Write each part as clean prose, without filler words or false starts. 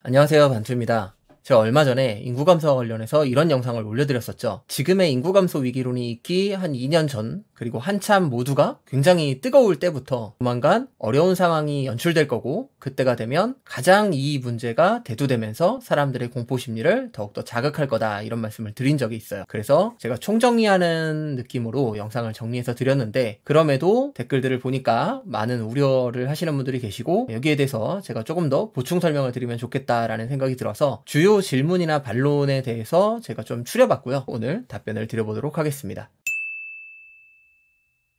안녕하세요, 반투입니다. 제가 얼마 전에 인구 감소와 관련해서 이런 영상을 올려드렸었죠. 지금의 인구 감소 위기론이 있기 한 2년 전, 그리고 한참 모두가 굉장히 뜨거울 때부터 조만간 어려운 상황이 연출될 거고, 그때가 되면 가장 이 문제가 대두되면서 사람들의 공포심리를 더욱더 자극할 거다, 이런 말씀을 드린 적이 있어요. 그래서 제가 총정리하는 느낌으로 영상을 정리해서 드렸는데, 그럼에도 댓글들을 보니까 많은 우려를 하시는 분들이 계시고, 여기에 대해서 제가 조금 더 보충 설명을 드리면 좋겠다라는 생각이 들어서 주요 질문이나 반론에 대해서 제가 좀 추려봤고요. 오늘 답변을 드려보도록 하겠습니다.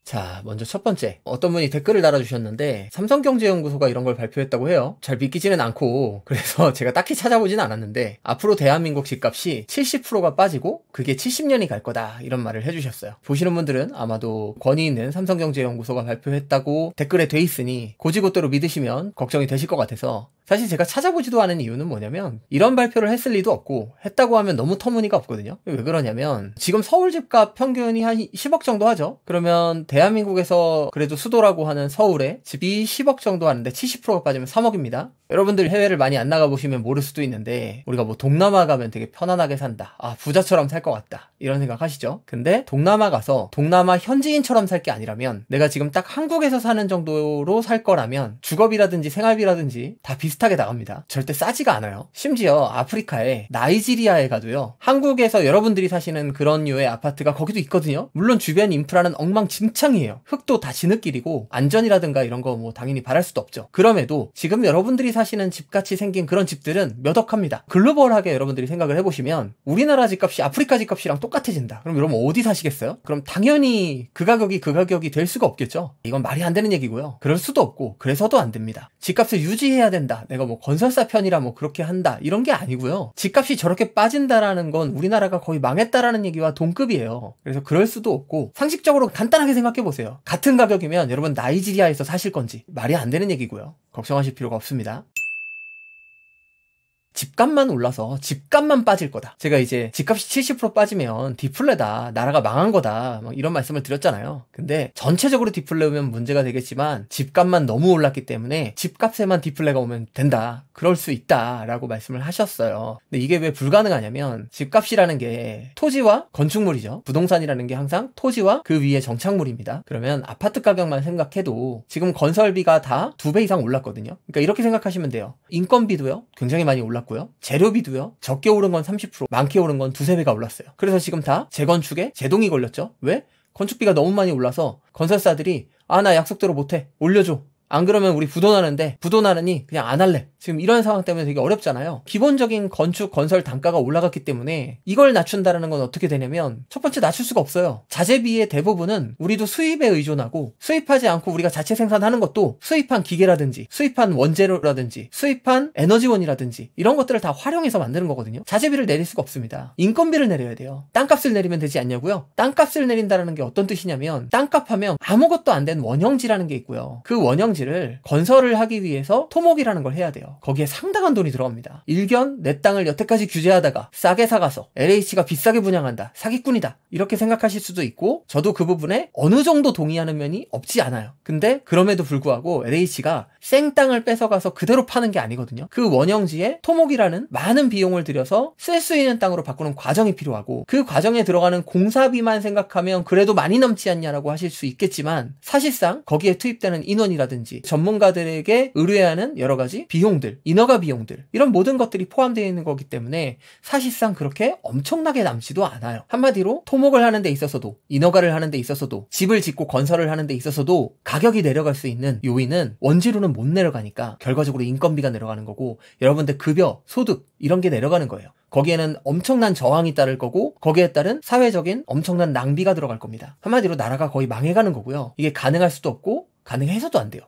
자, 먼저 첫 번째. 어떤 분이 댓글을 달아주셨는데 삼성경제연구소가 이런 걸 발표했다고 해요. 잘 믿기지는 않고, 그래서 제가 딱히 찾아보진 않았는데 앞으로 대한민국 집값이 70%가 빠지고 그게 70년이 갈 거다, 이런 말을 해주셨어요. 보시는 분들은 아마도 권위 있는 삼성경제연구소가 발표했다고 댓글에 돼 있으니 고지고대로 믿으시면 걱정이 되실 것 같아서, 사실 제가 찾아보지도 않은 이유는 뭐냐면 이런 발표를 했을 리도 없고, 했다고 하면 너무 터무니가 없거든요. 왜 그러냐면 지금 서울 집값 평균이 한 10억 정도 하죠. 그러면 대한민국에서 그래도 수도라고 하는 서울에 집이 10억 정도 하는데 70%가 빠지면 3억입니다. 여러분들 해외를 많이 안 나가보시면 모를 수도 있는데, 우리가 뭐 동남아 가면 되게 편안하게 산다, 부자처럼 살 것 같다, 이런 생각 하시죠? 근데 동남아 가서 동남아 현지인처럼 살 게 아니라면, 내가 지금 딱 한국에서 사는 정도로 살 거라면 주거비라든지 생활비라든지 다 비슷하게 나갑니다. 절대 싸지가 않아요. 심지어 아프리카에 나이지리아에 가도요, 한국에서 여러분들이 사시는 그런 류의 아파트가 거기도 있거든요. 물론 주변 인프라는 엉망진창이에요. 흙도 다 지느끼리고 안전이라든가 이런 거 뭐 당연히 바랄 수도 없죠. 그럼에도 지금 여러분들이 사시는 집같이 생긴 그런 집들은 몇 억 합니다. 글로벌하게 여러분들이 생각을 해보시면 우리나라 집값이 아프리카 집값이랑 똑같아진다. 그럼 여러분 어디 사시겠어요? 그럼 당연히 그 가격이 될 수가 없겠죠. 이건 말이 안 되는 얘기고요. 그럴 수도 없고, 그래서도 안 됩니다. 집값을 유지해야 된다, 내가 뭐 건설사 편이라 뭐 그렇게 한다, 이런 게 아니고요. 집값이 저렇게 빠진다라는 건 우리나라가 거의 망했다라는 얘기와 동급이에요. 그래서 그럴 수도 없고, 상식적으로 간단하게 생각해 보세요. 같은 가격이면 여러분 나이지리아에서 사실 건지 말이 안 되는 얘기고요. 걱정하실 필요가 없습니다. 집값만 올라서 집값만 빠질 거다. 제가 이제 집값이 70% 빠지면 디플레다, 나라가 망한 거다, 막 이런 말씀을 드렸잖아요. 근데 전체적으로 디플레 오면 문제가 되겠지만 집값만 너무 올랐기 때문에 집값에만 디플레가 오면 된다, 그럴 수 있다 라고 말씀을 하셨어요. 근데 이게 왜 불가능하냐면, 집값이라는 게 토지와 건축물이죠. 부동산이라는 게 항상 토지와 그 위에 정착물입니다. 그러면 아파트 가격만 생각해도 지금 건설비가 다 2배 이상 올랐거든요. 그러니까 이렇게 생각하시면 돼요. 인건비도요, 굉장히 많이 올랐고요. 재료비도요, 적게 오른 건 30%, 많게 오른 건 2~3배가 올랐어요. 그래서 지금 다 재건축에 제동이 걸렸죠. 왜? 건축비가 너무 많이 올라서 건설사들이 나 약속대로 못해, 올려줘, 안 그러면 우리 부도나는데, 부도나느니 그냥 안 할래. 지금 이런 상황 때문에 되게 어렵잖아요. 기본적인 건축 건설 단가가 올라갔기 때문에 이걸 낮춘다는 건 어떻게 되냐면, 첫 번째 낮출 수가 없어요. 자재비의 대부분은 우리도 수입에 의존하고, 수입하지 않고 우리가 자체 생산하는 것도 수입한 기계라든지 수입한 원재료라든지 수입한 에너지원이라든지 이런 것들을 다 활용해서 만드는 거거든요. 자재비를 내릴 수가 없습니다. 인건비를 내려야 돼요. 땅값을 내리면 되지 않냐고요? 땅값을 내린다는 게 어떤 뜻이냐면, 땅값 하면 아무것도 안 된 원형지라는 게 있고요. 그 원형지를 건설을 하기 위해서 토목이라는 걸 해야 돼요. 거기에 상당한 돈이 들어갑니다. 일견 내 땅을 여태까지 규제하다가 싸게 사가서 LH가 비싸게 분양한다, 사기꾼이다, 이렇게 생각하실 수도 있고, 저도 그 부분에 어느 정도 동의하는 면이 없지 않아요. 근데 그럼에도 불구하고 LH가 생땅을 뺏어가서 그대로 파는 게 아니거든요. 그 원형지에 토목이라는 많은 비용을 들여서 쓸 수 있는 땅으로 바꾸는 과정이 필요하고, 그 과정에 들어가는 공사비만 생각하면 그래도 많이 넘지 않냐라고 하실 수 있겠지만, 사실상 거기에 투입되는 인원이라든지 전문가들에게 의뢰하는 여러 가지 비용들, 인허가 비용들, 이런 모든 것들이 포함되어 있는 거기 때문에 사실상 그렇게 엄청나게 남지도 않아요. 한마디로 토목을 하는 데 있어서도, 인허가를 하는 데 있어서도, 집을 짓고 건설을 하는 데 있어서도 가격이 내려갈 수 있는 요인은 원재료는 못 내려가니까 결과적으로 인건비가 내려가는 거고, 여러분들 급여, 소득 이런 게 내려가는 거예요. 거기에는 엄청난 저항이 따를 거고, 거기에 따른 사회적인 엄청난 낭비가 들어갈 겁니다. 한마디로 나라가 거의 망해가는 거고요. 이게 가능할 수도 없고 가능해서도 안 돼요.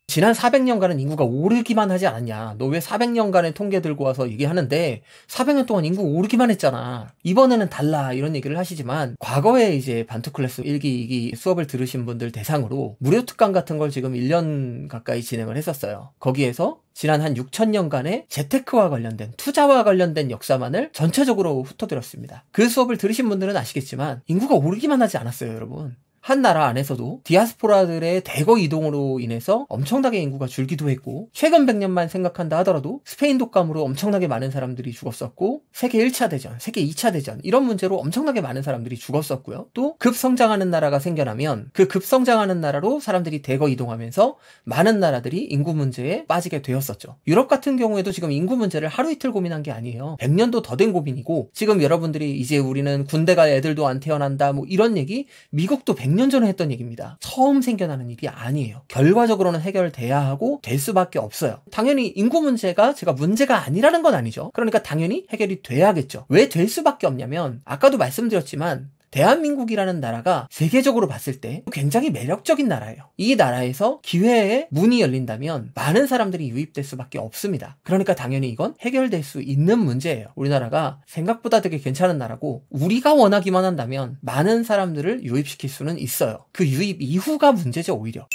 지난 400년간은 인구가 오르기만 하지 않았냐, 너 왜 400년간의 통계 들고 와서 얘기하는데 400년 동안 인구 오르기만 했잖아, 이번에는 달라, 이런 얘기를 하시지만, 과거에 이제 반투클래스 1기, 2기 수업을 들으신 분들 대상으로 무료 특강 같은 걸 지금 1년 가까이 진행을 했었어요. 거기에서 지난 한 6,000년간의 재테크와 관련된, 투자와 관련된 역사만을 전체적으로 훑어드렸습니다. 그 수업을 들으신 분들은 아시겠지만 인구가 오르기만 하지 않았어요, 여러분. 한 나라 안에서도 디아스포라들의 대거 이동으로 인해서 엄청나게 인구가 줄기도 했고, 최근 100년만 생각한다 하더라도 스페인 독감으로 엄청나게 많은 사람들이 죽었었고, 세계 1차 대전, 세계 2차 대전 이런 문제로 엄청나게 많은 사람들이 죽었었고요. 또 급성장하는 나라가 생겨나면 그 급성장하는 나라로 사람들이 대거 이동하면서 많은 나라들이 인구 문제에 빠지게 되었었죠. 유럽 같은 경우에도 지금 인구 문제를 하루 이틀 고민한 게 아니에요. 100년도 더 된 고민이고, 지금 여러분들이 이제 우리는 군대 갈 애들도 안 태어난다 뭐 이런 얘기, 미국도 100년 전에 했던 얘기입니다. 처음 생겨나는 일이 아니에요. 결과적으로는 해결돼야 하고 될 수밖에 없어요. 당연히 인구 문제가 제가 문제가 아니라는 건 아니죠. 그러니까 당연히 해결이 돼야겠죠. 왜 될 수밖에 없냐면, 아까도 말씀드렸지만 대한민국이라는 나라가 세계적으로 봤을 때 굉장히 매력적인 나라예요. 이 나라에서 기회의 문이 열린다면 많은 사람들이 유입될 수밖에 없습니다. 그러니까 당연히 이건 해결될 수 있는 문제예요. 우리나라가 생각보다 되게 괜찮은 나라고, 우리가 원하기만 한다면 많은 사람들을 유입시킬 수는 있어요. 그 유입 이후가 문제죠, 오히려.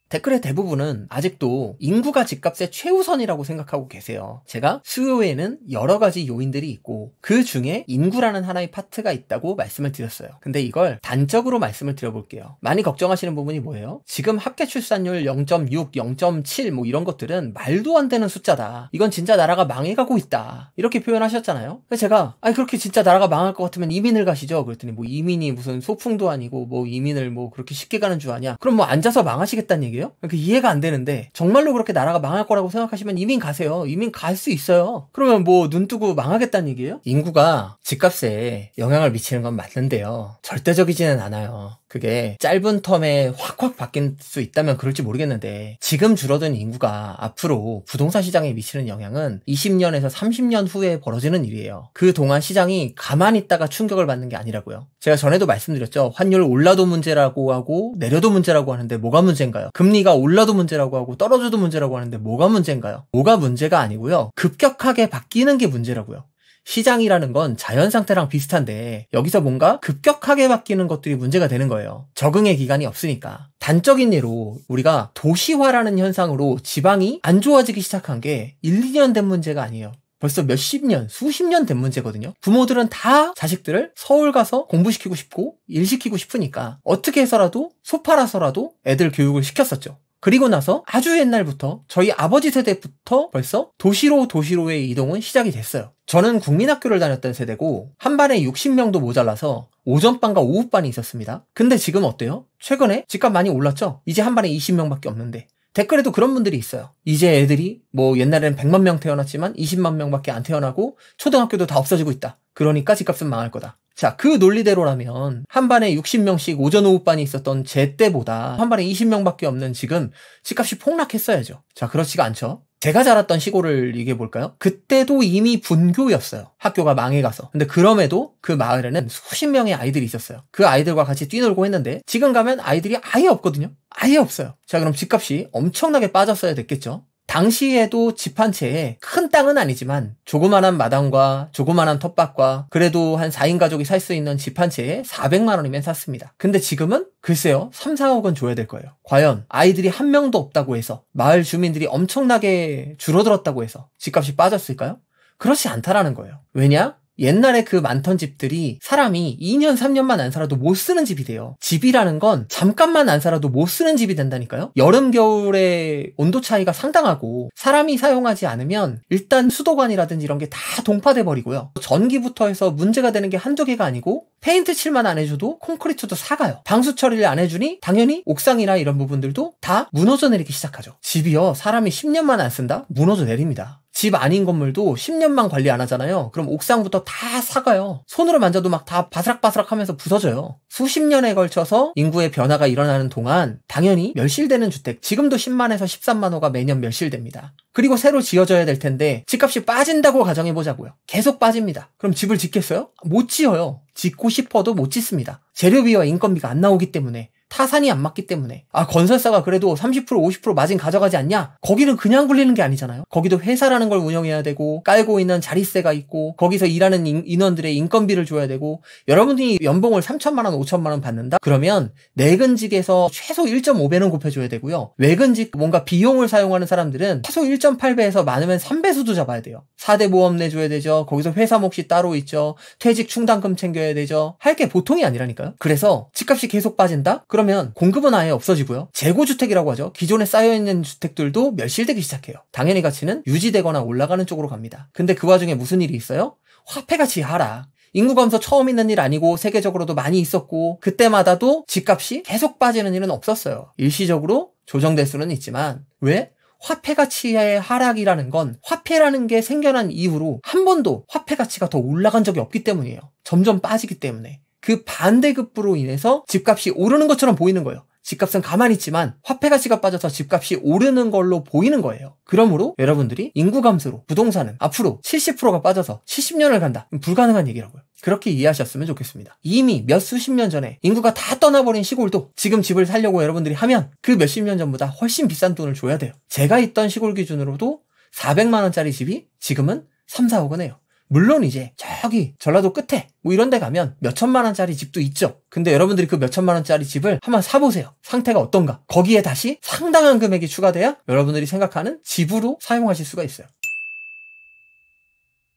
댓글의 대부분은 아직도 인구가 집값의 최우선이라고 생각하고 계세요. 제가 수요에는 여러 가지 요인들이 있고 그 중에 인구라는 하나의 파트가 있다고 말씀을 드렸어요. 근데 이걸 단적으로 말씀을 드려볼게요. 많이 걱정하시는 부분이 뭐예요? 지금 합계 출산율 0.6, 0.7 뭐 이런 것들은 말도 안 되는 숫자다. 이건 진짜 나라가 망해가고 있다. 이렇게 표현하셨잖아요. 그래서 제가 그렇게 진짜 나라가 망할 것 같으면 이민을 가시죠. 그랬더니 뭐 이민이 무슨 소풍도 아니고 뭐 이민을 뭐 그렇게 쉽게 가는 줄 아냐. 그럼 뭐 앉아서 망하시겠다는 얘기예요? 그러니까 이해가 안 되는데, 정말로 그렇게 나라가 망할 거라고 생각하시면 이민 가세요. 이민 갈 수 있어요. 그러면 뭐 눈 뜨고 망하겠다는 얘기예요? 인구가 집값에 영향을 미치는 건 맞는데요, 절대적이지는 않아요. 그게 짧은 텀에 확확 바뀔 수 있다면 그럴지 모르겠는데, 지금 줄어든 인구가 앞으로 부동산 시장에 미치는 영향은 20년에서 30년 후에 벌어지는 일이에요. 그동안 시장이 가만히 있다가 충격을 받는 게 아니라고요. 제가 전에도 말씀드렸죠. 환율 올라도 문제라고 하고 내려도 문제라고 하는데 뭐가 문제인가요? 금리가 올라도 문제라고 하고 떨어져도 문제라고 하는데 뭐가 문제인가요? 뭐가 문제가 아니고요, 급격하게 바뀌는 게 문제라고요. 시장이라는 건 자연상태랑 비슷한데 여기서 뭔가 급격하게 바뀌는 것들이 문제가 되는 거예요. 적응의 기간이 없으니까. 단적인 예로 우리가 도시화라는 현상으로 지방이 안 좋아지기 시작한 게 1, 2년 된 문제가 아니에요. 벌써 몇십 년, 수십 년 된 문제거든요. 부모들은 다 자식들을 서울 가서 공부시키고 싶고 일 시키고 싶으니까 어떻게 해서라도 소 팔아서라도 애들 교육을 시켰었죠. 그리고 나서 아주 옛날부터, 저희 아버지 세대부터 벌써 도시로의 이동은 시작이 됐어요. 저는 국민학교를 다녔던 세대고 한 반에 60명도 모자라서 오전반과 오후반이 있었습니다. 근데 지금 어때요? 최근에 집값 많이 올랐죠? 이제 한 반에 20명밖에 없는데. 댓글에도 그런 분들이 있어요. 이제 애들이 뭐 옛날에는 100만 명 태어났지만 20만 명밖에 안 태어나고 초등학교도 다 없어지고 있다. 그러니까 집값은 망할 거다. 자, 그 논리대로라면 한 반에 60명씩 오전 오후반이 있었던 제 때보다 한 반에 20명밖에 없는 지금 집값이 폭락했어야죠. 자, 그렇지가 않죠. 제가 자랐던 시골을 얘기해볼까요? 그때도 이미 분교였어요. 학교가 망해가서. 근데 그럼에도 그 마을에는 수십 명의 아이들이 있었어요. 그 아이들과 같이 뛰놀고 했는데 지금 가면 아이들이 아예 없거든요. 아예 없어요. 자, 그럼 집값이 엄청나게 빠졌어야 됐겠죠. 당시에도 집 한 채에 큰 땅은 아니지만 조그만한 마당과 조그만한 텃밭과 그래도 한 4인 가족이 살 수 있는 집 한 채에 400만 원이면 샀습니다. 근데 지금은 글쎄요, 3, 4억은 줘야 될 거예요. 과연 아이들이 한 명도 없다고 해서, 마을 주민들이 엄청나게 줄어들었다고 해서 집값이 빠졌을까요? 그렇지 않다라는 거예요. 왜냐? 옛날에 그 많던 집들이 사람이 2년, 3년만 안 살아도 못 쓰는 집이 돼요. 집이라는 건 잠깐만 안 살아도 못 쓰는 집이 된다니까요. 여름, 겨울의 온도 차이가 상당하고 사람이 사용하지 않으면 일단 수도관이라든지 이런 게 다 동파돼 버리고요. 전기부터 해서 문제가 되는 게 한두 개가 아니고 페인트 칠만 안 해줘도 콘크리트도 사가요. 방수 처리를 안 해주니 당연히 옥상이나 이런 부분들도 다 무너져 내리기 시작하죠. 집이요, 사람이 10년만 안 쓴다? 무너져 내립니다. 집 아닌 건물도 10년만 관리 안 하잖아요. 그럼 옥상부터 다 사가요. 손으로 만져도 막 다 바스락바스락 하면서 부서져요. 수십 년에 걸쳐서 인구의 변화가 일어나는 동안 당연히 멸실되는 주택, 지금도 10만에서 13만 호가 매년 멸실됩니다. 그리고 새로 지어져야 될 텐데 집값이 빠진다고 가정해보자고요. 계속 빠집니다. 그럼 집을 짓겠어요? 못 지어요. 짓고 싶어도 못 짓습니다. 재료비와 인건비가 안 나오기 때문에. 타산이 안 맞기 때문에. 아, 건설사가 그래도 30% 50% 마진 가져가지 않냐? 거기는 그냥 굴리는 게 아니잖아요. 거기도 회사라는 걸 운영해야 되고 깔고 있는 자릿세가 있고 거기서 일하는 인원들의 인건비를 줘야 되고 여러분들이 연봉을 3천만 원 5천만 원 받는다? 그러면 내근직에서 최소 1.5배는 곱해줘야 되고요. 외근직 뭔가 비용을 사용하는 사람들은 최소 1.8배에서 많으면 3배수도 잡아야 돼요. 4대 보험 내줘야 되죠. 거기서 회사 몫이 따로 있죠. 퇴직 충당금 챙겨야 되죠. 할 게 보통이 아니라니까요. 그래서 집값이 계속 빠진다? 그러면 공급은 아예 없어지고요. 재고주택이라고 하죠. 기존에 쌓여있는 주택들도 멸실되기 시작해요. 당연히 가치는 유지되거나 올라가는 쪽으로 갑니다. 근데 그 와중에 무슨 일이 있어요? 화폐 가치 하락. 인구 감소 처음 있는 일 아니고 세계적으로도 많이 있었고 그때마다도 집값이 계속 빠지는 일은 없었어요. 일시적으로 조정될 수는 있지만 왜? 화폐 가치의 하락이라는 건 화폐라는 게 생겨난 이후로 한 번도 화폐 가치가 더 올라간 적이 없기 때문이에요. 점점 빠지기 때문에. 그 반대급부로 인해서 집값이 오르는 것처럼 보이는 거예요. 집값은 가만히 있지만 화폐 가치가 빠져서 집값이 오르는 걸로 보이는 거예요. 그러므로 여러분들이 인구 감소로 부동산은 앞으로 70%가 빠져서 70년을 간다. 불가능한 얘기라고요. 그렇게 이해하셨으면 좋겠습니다. 이미 몇 수십 년 전에 인구가 다 떠나버린 시골도 지금 집을 살려고 여러분들이 하면 그 몇십 년 전보다 훨씬 비싼 돈을 줘야 돼요. 제가 있던 시골 기준으로도 400만 원짜리 집이 지금은 3, 4억은 해요. 물론 이제 저기 전라도 끝에 뭐 이런 데 가면 몇천만 원짜리 집도 있죠. 근데 여러분들이 그 몇천만 원짜리 집을 한번 사보세요. 상태가 어떤가? 거기에 다시 상당한 금액이 추가돼야 여러분들이 생각하는 집으로 사용하실 수가 있어요.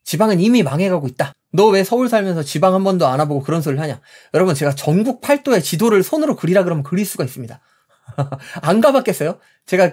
지방은 이미 망해가고 있다. 너 왜 서울 살면서 지방 한 번도 안 와보고 그런 소리를 하냐? 여러분 제가 전국 8도의 지도를 손으로 그리라 그러면 그릴 수가 있습니다. 안 가봤겠어요? 제가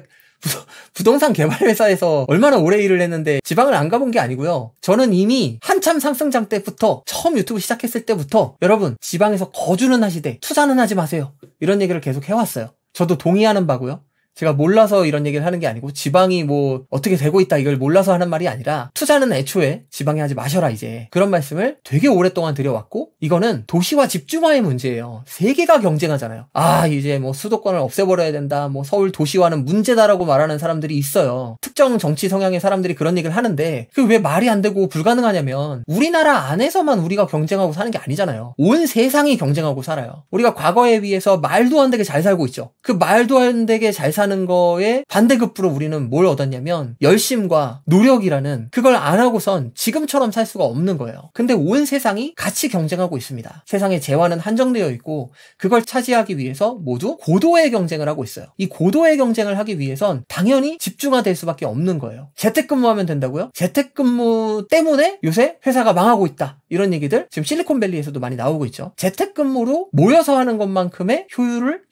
부동산 개발 회사에서 얼마나 오래 일을 했는데 지방을 안 가본 게 아니고요. 저는 이미 한참 상승장 때부터 처음 유튜브 시작했을 때부터 여러분 지방에서 거주는 하시되 투자는 하지 마세요. 이런 얘기를 계속 해왔어요. 저도 동의하는 바고요. 제가 몰라서 이런 얘기를 하는 게 아니고 지방이 뭐 어떻게 되고 있다 이걸 몰라서 하는 말이 아니라 투자는 애초에 지방에 하지 마셔라 이제 그런 말씀을 되게 오랫동안 드려왔고 이거는 도시와 집중화의 문제예요. 세계가 경쟁하잖아요. 아 이제 뭐 수도권을 없애버려야 된다 뭐 서울 도시화는 문제다라고 말하는 사람들이 있어요. 특정 정치 성향의 사람들이 그런 얘기를 하는데 그 왜 말이 안 되고 불가능하냐면 우리나라 안에서만 우리가 경쟁하고 사는 게 아니잖아요. 온 세상이 경쟁하고 살아요. 우리가 과거에 비해서 말도 안 되게 잘 살고 있죠. 그 말도 안 되게 잘 사는 거에 반대급부로 우리는 뭘 얻었냐면 열심과 노력이라는 그걸 안 하고선 지금처럼 살 수가 없는 거예요. 근데 온 세상이 같이 경쟁하고 있습니다. 세상의 재화는 한정되어 있고 그걸 차지하기 위해서 모두 고도의 경쟁을 하고 있어요. 이 고도의 경쟁을 하기 위해선 당연히 집중화될 수밖에 없는 거예요. 재택근무하면 된다고요? 재택근무 때문에 요새 회사가 망하고 있다. 이런 얘기들 지금 실리콘밸리에서도 많이 나오고 있죠. 재택근무로 모여서 하는 것만큼의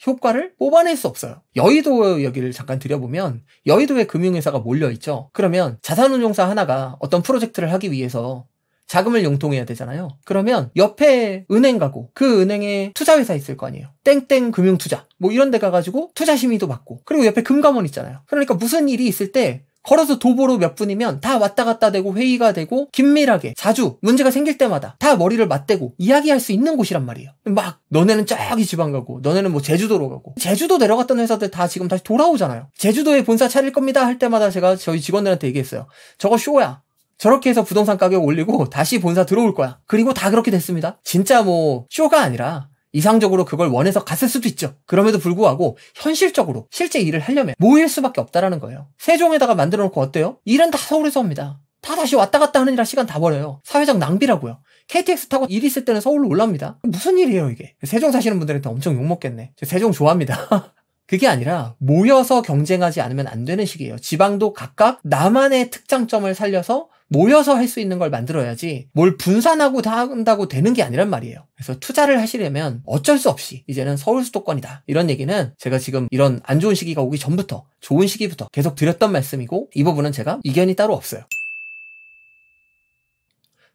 효과를 뽑아낼 수 없어요. 여의도 여기를 잠깐 들여보면 여의도에 금융회사가 몰려있죠. 그러면 자산운용사 하나가 어떤 프로젝트를 하기 위해서 자금을 융통해야 되잖아요. 그러면 옆에 은행 가고 그 은행에 투자회사 있을 거 아니에요. 땡땡 금융투자 뭐 이런 데 가가지고 투자심의도 받고 그리고 옆에 금감원 있잖아요. 그러니까 무슨 일이 있을 때 걸어서 도보로 몇 분이면 다 왔다 갔다 되고 회의가 되고 긴밀하게 자주 문제가 생길 때마다 다 머리를 맞대고 이야기할 수 있는 곳이란 말이에요. 막 너네는 저기 지방 가고 너네는 뭐 제주도로 가고 제주도 내려갔던 회사들 다 지금 다시 돌아오잖아요. 제주도에 본사 차릴 겁니다 할 때마다 제가 저희 직원들한테 얘기했어요. 저거 쇼야. 저렇게 해서 부동산 가격 올리고 다시 본사 들어올 거야. 그리고 다 그렇게 됐습니다. 진짜 뭐 쇼가 아니라 이상적으로 그걸 원해서 갔을 수도 있죠. 그럼에도 불구하고 현실적으로 실제 일을 하려면 모일 수밖에 없다라는 거예요. 세종에다가 만들어 놓고 어때요? 일은 다 서울에서 합니다. 다 다시 왔다 갔다 하느라 시간 다 버려요. 사회적 낭비라고요. KTX 타고 일 있을 때는 서울로 올라옵니다. 무슨 일이에요 이게. 세종 사시는 분들한테 엄청 욕먹겠네. 저 세종 좋아합니다. 그게 아니라 모여서 경쟁하지 않으면 안 되는 시기예요. 지방도 각각 나만의 특장점을 살려서 모여서 할 수 있는 걸 만들어야지 뭘 분산하고 다 한다고 되는 게 아니란 말이에요. 그래서 투자를 하시려면 어쩔 수 없이 이제는 서울 수도권이다. 이런 얘기는 제가 지금 이런 안 좋은 시기가 오기 전부터 좋은 시기부터 계속 드렸던 말씀이고 이 부분은 제가 이견이 따로 없어요.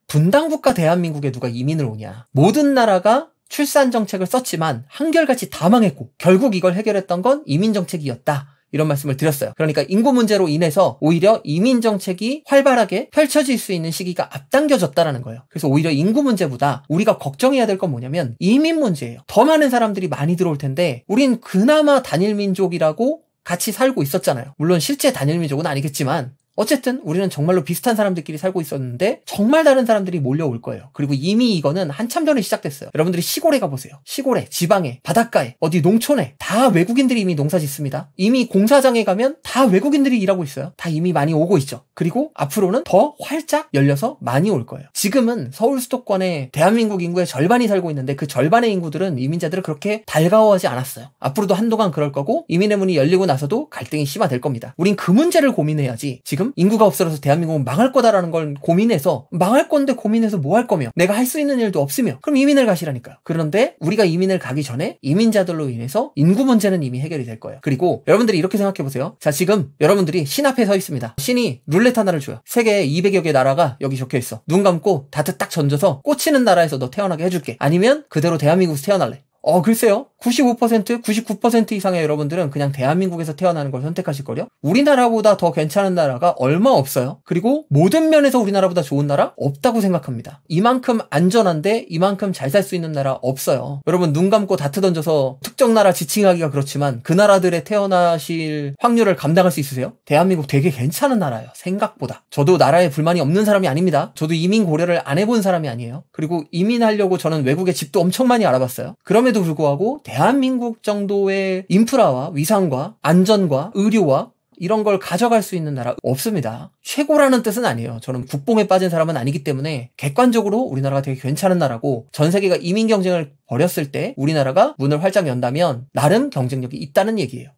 분당국가 대한민국에 누가 이민을 오냐. 모든 나라가 출산 정책을 썼지만 한결같이 다 망했고 결국 이걸 해결했던 건 이민 정책이었다. 이런 말씀을 드렸어요. 그러니까 인구 문제로 인해서 오히려 이민 정책이 활발하게 펼쳐질 수 있는 시기가 앞당겨졌다라는 거예요. 그래서 오히려 인구 문제보다 우리가 걱정해야 될 건 뭐냐면 이민 문제예요. 더 많은 사람들이 많이 들어올 텐데 우린 그나마 단일 민족이라고 같이 살고 있었잖아요. 물론 실제 단일 민족은 아니겠지만 어쨌든 우리는 정말로 비슷한 사람들끼리 살고 있었는데 정말 다른 사람들이 몰려올 거예요. 그리고 이미 이거는 한참 전에 시작됐어요. 여러분들이 시골에 가보세요. 시골에, 지방에, 바닷가에, 어디 농촌에 다 외국인들이 이미 농사 짓습니다. 이미 공사장에 가면 다 외국인들이 일하고 있어요. 다 이미 많이 오고 있죠. 그리고 앞으로는 더 활짝 열려서 많이 올 거예요. 지금은 서울 수도권에 대한민국 인구의 절반이 살고 있는데 그 절반의 인구들은 이민자들을 그렇게 달가워하지 않았어요. 앞으로도 한동안 그럴 거고 이민의 문이 열리고 나서도 갈등이 심화될 겁니다. 우린 그 문제를 고민해야지 지금 인구가 없어져서 대한민국은 망할 거다라는 걸 고민해서 망할 건데 고민해서 뭐 할 거며 내가 할 수 있는 일도 없으며 그럼 이민을 가시라니까요. 그런데 우리가 이민을 가기 전에 이민자들로 인해서 인구 문제는 이미 해결이 될 거예요. 그리고 여러분들이 이렇게 생각해 보세요. 자, 지금 여러분들이 신 앞에 서 있습니다. 신이 룰렛 하나를 줘요. 세계 200여 개 나라가 여기 적혀 있어. 눈 감고 다트 딱 던져서 꽂히는 나라에서 너 태어나게 해줄게. 아니면 그대로 대한민국에서 태어날래. 글쎄요. 95%, 99% 이상의 여러분들은 그냥 대한민국에서 태어나는 걸 선택하실걸요? 우리나라보다 더 괜찮은 나라가 얼마 없어요. 그리고 모든 면에서 우리나라보다 좋은 나라 없다고 생각합니다. 이만큼 안전한데 이만큼 잘 살 수 있는 나라 없어요. 여러분 눈 감고 다트 던져서 특정 나라 지칭하기가 그렇지만 그 나라들에 태어나실 확률을 감당할 수 있으세요? 대한민국 되게 괜찮은 나라예요. 생각보다. 저도 나라에 불만이 없는 사람이 아닙니다. 저도 이민 고려를 안 해본 사람이 아니에요. 그리고 이민하려고 저는 외국에 집도 엄청 많이 알아봤어요. 그럼에도 불구하고 대한민국 정도의 인프라와 위상과 안전과 의료와 이런 걸 가져갈 수 있는 나라 없습니다. 최고라는 뜻은 아니에요. 저는 국뽕에 빠진 사람은 아니기 때문에 객관적으로 우리나라가 되게 괜찮은 나라고 전 세계가 이민 경쟁을 벌였을 때 우리나라가 문을 활짝 연다면 나름 경쟁력이 있다는 얘기예요.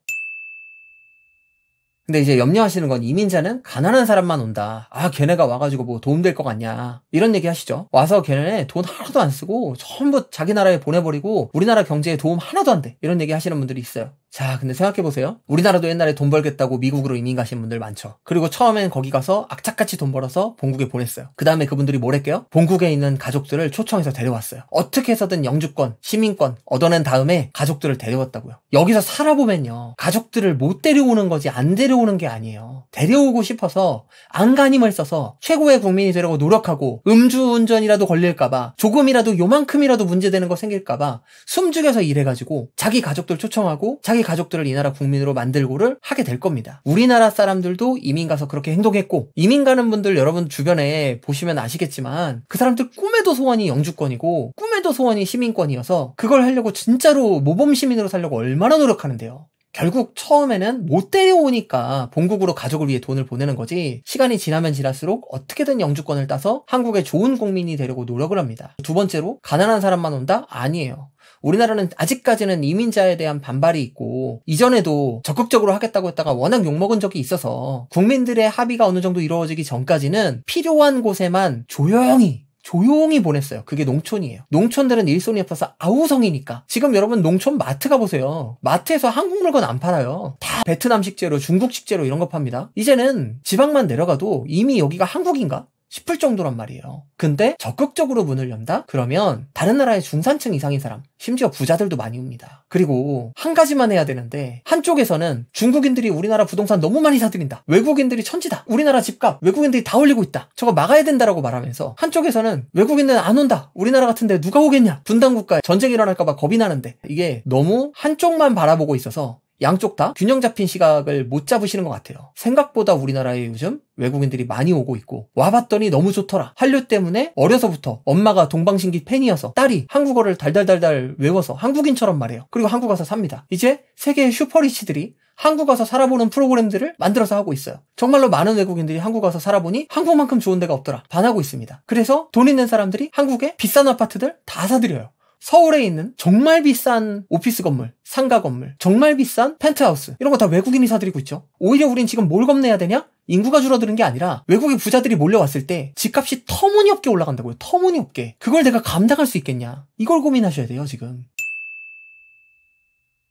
근데 이제 염려하시는 건 이민자는 가난한 사람만 온다. 걔네가 와가지고 뭐 도움될 것 같냐. 이런 얘기 하시죠. 와서 걔네 돈 하나도 안 쓰고 전부 자기 나라에 보내버리고 우리나라 경제에 도움 하나도 안 돼. 이런 얘기 하시는 분들이 있어요. 자, 근데 생각해보세요. 우리나라도 옛날에 돈 벌겠다고 미국으로 이민 가신 분들 많죠. 그리고 처음엔 거기 가서 악착같이 돈 벌어서 본국에 보냈어요. 그 다음에 그분들이 뭘 했게요? 본국에 있는 가족들을 초청해서 데려왔어요. 어떻게 해서든 영주권, 시민권 얻어낸 다음에 가족들을 데려왔다고요. 여기서 살아보면요. 가족들을 못 데려오는 거지 안 데려오는 게 아니에요. 데려오고 싶어서 안간힘을 써서 최고의 국민이 되려고 노력하고 음주운전이라도 걸릴까봐 조금이라도 요만큼이라도 문제되는 거 생길까봐 숨죽여서 일해가지고 자기 가족들 초청하고 자기 가족들을 이 나라 국민으로 만들고를 하게 될 겁니다. 우리나라 사람들도 이민 가서 그렇게 행동했고 이민 가는 분들 여러분 주변에 보시면 아시겠지만 그 사람들 꿈에도 소원이 영주권이고 꿈에도 소원이 시민권이어서 그걸 하려고 진짜로 모범 시민으로 살려고 얼마나 노력하는데요. 결국 처음에는 못 데려오니까 본국으로 가족을 위해 돈을 보내는 거지 시간이 지나면 지날수록 어떻게든 영주권을 따서 한국의 좋은 국민이 되려고 노력을 합니다. 두 번째로 가난한 사람만 온다? 아니에요. 우리나라는 아직까지는 이민자에 대한 반발이 있고 이전에도 적극적으로 하겠다고 했다가 워낙 욕먹은 적이 있어서 국민들의 합의가 어느 정도 이루어지기 전까지는 필요한 곳에만 조용히 보냈어요. 그게 농촌이에요. 농촌들은 일손이 없어서 아우성이니까. 지금 여러분 농촌 마트 가보세요. 마트에서 한국 물건 안 팔아요. 다 베트남 식재료, 중국 식재료 이런 거 팝니다. 이제는 지방만 내려가도 이미 여기가 한국인가 싶을 정도란 말이에요. 근데 적극적으로 문을 연다? 그러면 다른 나라의 중산층 이상인 사람, 심지어 부자들도 많이 옵니다. 그리고 한 가지만 해야 되는데 한쪽에서는 중국인들이 우리나라 부동산 너무 많이 사들인다. 외국인들이 천지다. 우리나라 집값 외국인들이 다 올리고 있다. 저거 막아야 된다라고 말하면서 한쪽에서는 외국인들은 안 온다. 우리나라 같은데 누가 오겠냐. 분단국가에 전쟁이 일어날까 봐 겁이 나는데 이게 너무 한쪽만 바라보고 있어서 양쪽 다 균형 잡힌 시각을 못 잡으시는 것 같아요. 생각보다 우리나라에 요즘 외국인들이 많이 오고 있고 와봤더니 너무 좋더라. 한류 때문에 어려서부터 엄마가 동방신기 팬이어서 딸이 한국어를 달달달달 외워서 한국인처럼 말해요. 그리고 한국 가서 삽니다. 이제 세계의 슈퍼리치들이 한국 가서 살아보는 프로그램들을 만들어서 하고 있어요. 정말로 많은 외국인들이 한국 가서 살아보니 한국만큼 좋은 데가 없더라. 반하고 있습니다. 그래서 돈 있는 사람들이 한국에 비싼 아파트들 다 사들여요. 서울에 있는 정말 비싼 오피스 건물, 상가 건물, 정말 비싼 펜트하우스 이런 거 다 외국인이 사들이고 있죠. 오히려 우린 지금 뭘 겁내야 되냐? 인구가 줄어드는 게 아니라 외국의 부자들이 몰려왔을 때 집값이 터무니없게 올라간다고요. 터무니없게. 그걸 내가 감당할 수 있겠냐? 이걸 고민하셔야 돼요, 지금.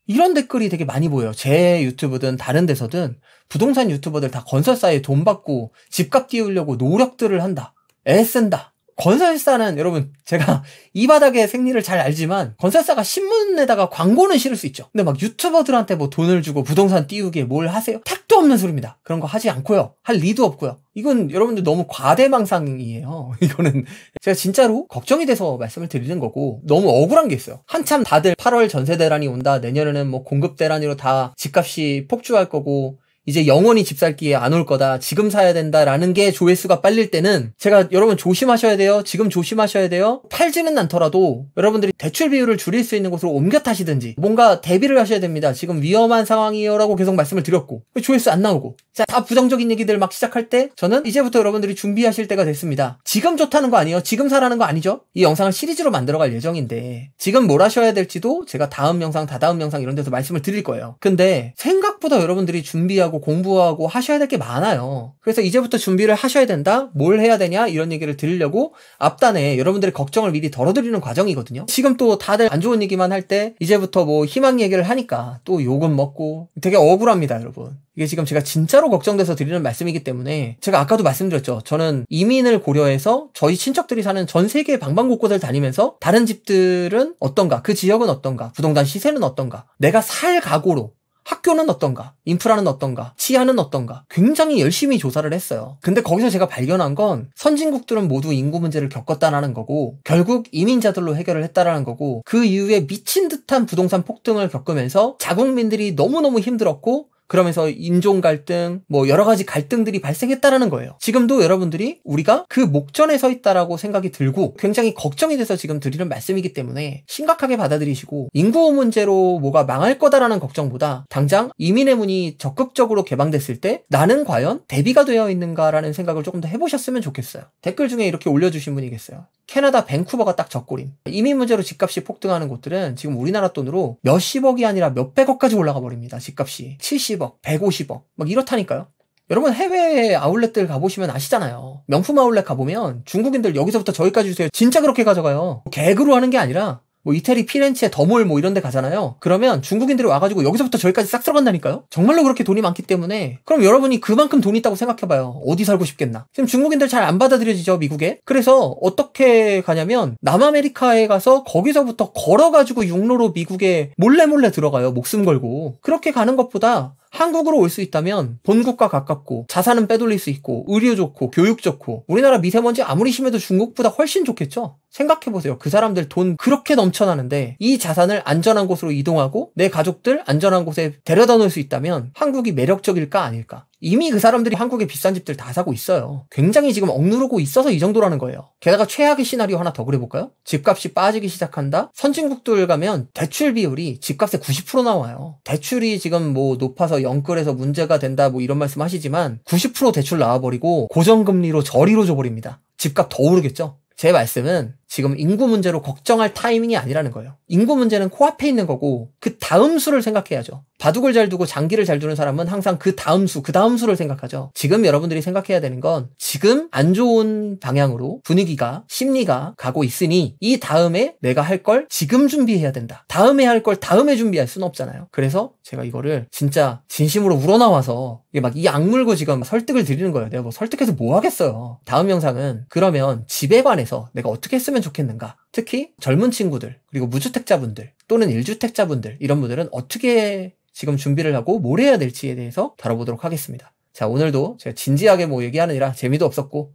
이런 댓글이 되게 많이 보여요. 제 유튜브든 다른 데서든 부동산 유튜버들 다 건설사에 돈 받고 집값 띄우려고 노력들을 한다. 애쓴다. 건설사는 여러분 제가 이 바닥의 생리를 잘 알지만 건설사가 신문에다가 광고는 실을 수 있죠. 근데 막 유튜버들한테 뭐 돈을 주고 부동산 띄우기에 뭘 하세요? 택도 없는 소리입니다. 그런 거 하지 않고요. 할 리도 없고요. 이건 여러분들 너무 과대망상이에요. 이거는 제가 진짜로 걱정이 돼서 말씀을 드리는 거고 너무 억울한 게 있어요. 한참 다들 8월 전세 대란이 온다. 내년에는 뭐 공급 대란으로 다 집값이 폭주할 거고 이제 영원히 집 살 기회 안 올 거다. 지금 사야 된다라는 게 조회수가 빨릴 때는 제가 여러분 조심하셔야 돼요. 지금 조심하셔야 돼요. 팔지는 않더라도 여러분들이 대출 비율을 줄일 수 있는 곳으로 옮겨 타시든지 뭔가 대비를 하셔야 됩니다. 지금 위험한 상황이에요 라고 계속 말씀을 드렸고 조회수 안 나오고 자, 다 부정적인 얘기들 막 시작할 때 저는 이제부터 여러분들이 준비하실 때가 됐습니다. 지금 좋다는 거 아니에요. 지금 사라는 거 아니죠. 이 영상을 시리즈로 만들어갈 예정인데 지금 뭘 하셔야 될지도 제가 다음 영상, 다다음 영상 이런 데서 말씀을 드릴 거예요. 근데 생각보다 여러분들이 준비하고 공부하고 하셔야 될 게 많아요. 그래서 이제부터 준비를 하셔야 된다. 뭘 해야 되냐 이런 얘기를 드리려고 앞단에 여러분들의 걱정을 미리 덜어드리는 과정이거든요. 지금 또 다들 안 좋은 얘기만 할 때 이제부터 뭐 희망 얘기를 하니까 또 욕은 먹고 되게 억울합니다, 여러분. 이게 지금 제가 진짜로 걱정돼서 드리는 말씀이기 때문에 제가 아까도 말씀드렸죠. 저는 이민을 고려해서 저희 친척들이 사는 전 세계 방방곳곳을 다니면서 다른 집들은 어떤가, 그 지역은 어떤가, 부동산 시세는 어떤가, 내가 살 각오로 학교는 어떤가, 인프라는 어떤가, 치안은 어떤가 굉장히 열심히 조사를 했어요. 근데 거기서 제가 발견한 건 선진국들은 모두 인구 문제를 겪었다라는 거고 결국 이민자들로 해결을 했다라는 거고 그 이후에 미친 듯한 부동산 폭등을 겪으면서 자국민들이 너무너무 힘들었고 그러면서 인종 갈등, 뭐 여러 가지 갈등들이 발생했다라는 거예요. 지금도 여러분들이 우리가 그 목전에 서 있다라고 생각이 들고 굉장히 걱정이 돼서 지금 드리는 말씀이기 때문에 심각하게 받아들이시고 인구 문제로 뭐가 망할 거다라는 걱정보다 당장 이민의 문이 적극적으로 개방됐을 때 나는 과연 대비가 되어 있는가라는 생각을 조금 더 해보셨으면 좋겠어요. 댓글 중에 이렇게 올려주신 분이 계세요. 캐나다 밴쿠버가 딱 적골임. 이민 문제로 집값이 폭등하는 곳들은 지금 우리나라 돈으로 몇십억이 아니라 몇백억까지 올라가 버립니다. 집값이 70억, 150억 막 이렇다니까요. 여러분 해외 아울렛들 가보시면 아시잖아요. 명품 아울렛 가보면 중국인들 여기서부터 저기까지 주세요. 진짜 그렇게 가져가요. 개그로 하는 게 아니라 뭐 이태리 피렌체 더몰 뭐 이런 데 가잖아요. 그러면 중국인들이 와가지고 여기서부터 저기까지 싹 들어간다니까요. 정말로 그렇게 돈이 많기 때문에 그럼 여러분이 그만큼 돈 있다고 생각해봐요. 어디 살고 싶겠나. 지금 중국인들 잘 안 받아들여지죠, 미국에. 그래서 어떻게 가냐면 남아메리카에 가서 거기서부터 걸어가지고 육로로 미국에 몰래 들어가요. 목숨 걸고. 그렇게 가는 것보다 한국으로 올 수 있다면 본국과 가깝고 자산은 빼돌릴 수 있고 의료 좋고 교육 좋고 우리나라 미세먼지 아무리 심해도 중국보다 훨씬 좋겠죠? 생각해보세요. 그 사람들 돈 그렇게 넘쳐나는데 이 자산을 안전한 곳으로 이동하고 내 가족들 안전한 곳에 데려다 놓을 수 있다면 한국이 매력적일까 아닐까? 이미 그 사람들이 한국의 비싼 집들 다 사고 있어요. 굉장히 지금 억누르고 있어서 이 정도라는 거예요. 게다가 최악의 시나리오 하나 더 그려볼까요? 집값이 빠지기 시작한다? 선진국들 가면 대출 비율이 집값의 90% 나와요. 대출이 지금 뭐 높아서 영끌에서 문제가 된다 뭐 이런 말씀 하시지만 90% 대출 나와버리고 고정금리로 저리로 줘버립니다. 집값 더 오르겠죠? 제 말씀은 지금 인구 문제로 걱정할 타이밍이 아니라는 거예요. 인구 문제는 코앞에 있는 거고 그 다음 수를 생각해야죠. 바둑을 잘 두고 장기를 잘 두는 사람은 항상 그 다음 수를 생각하죠. 지금 여러분들이 생각해야 되는 건 지금 안 좋은 방향으로 분위기가 심리가 가고 있으니 이 다음에 내가 할 걸 지금 준비해야 된다. 다음에 할 걸 다음에 준비할 수는 없잖아요. 그래서 제가 이거를 진짜 진심으로 우러나와서 막 이 악물고 지금 설득을 드리는 거예요. 내가 뭐 설득해서 뭐 하겠어요. 다음 영상은 그러면 집에 관해서 내가 어떻게 했으면 좋겠는가. 특히 젊은 친구들 그리고 무주택자분들 또는 1주택자분들 이런 분들은 어떻게 지금 준비를 하고 뭘 해야 될지에 대해서 다뤄보도록 하겠습니다. 자, 오늘도 제가 진지하게 뭐 얘기하느라 재미도 없었고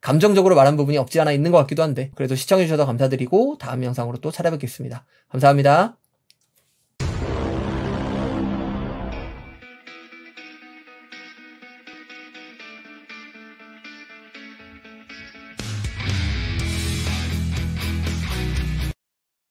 감정적으로 말한 부분이 없지 않아 있는 것 같기도 한데 그래도 시청해주셔서 감사드리고 다음 영상으로 또 찾아뵙겠습니다. 감사합니다.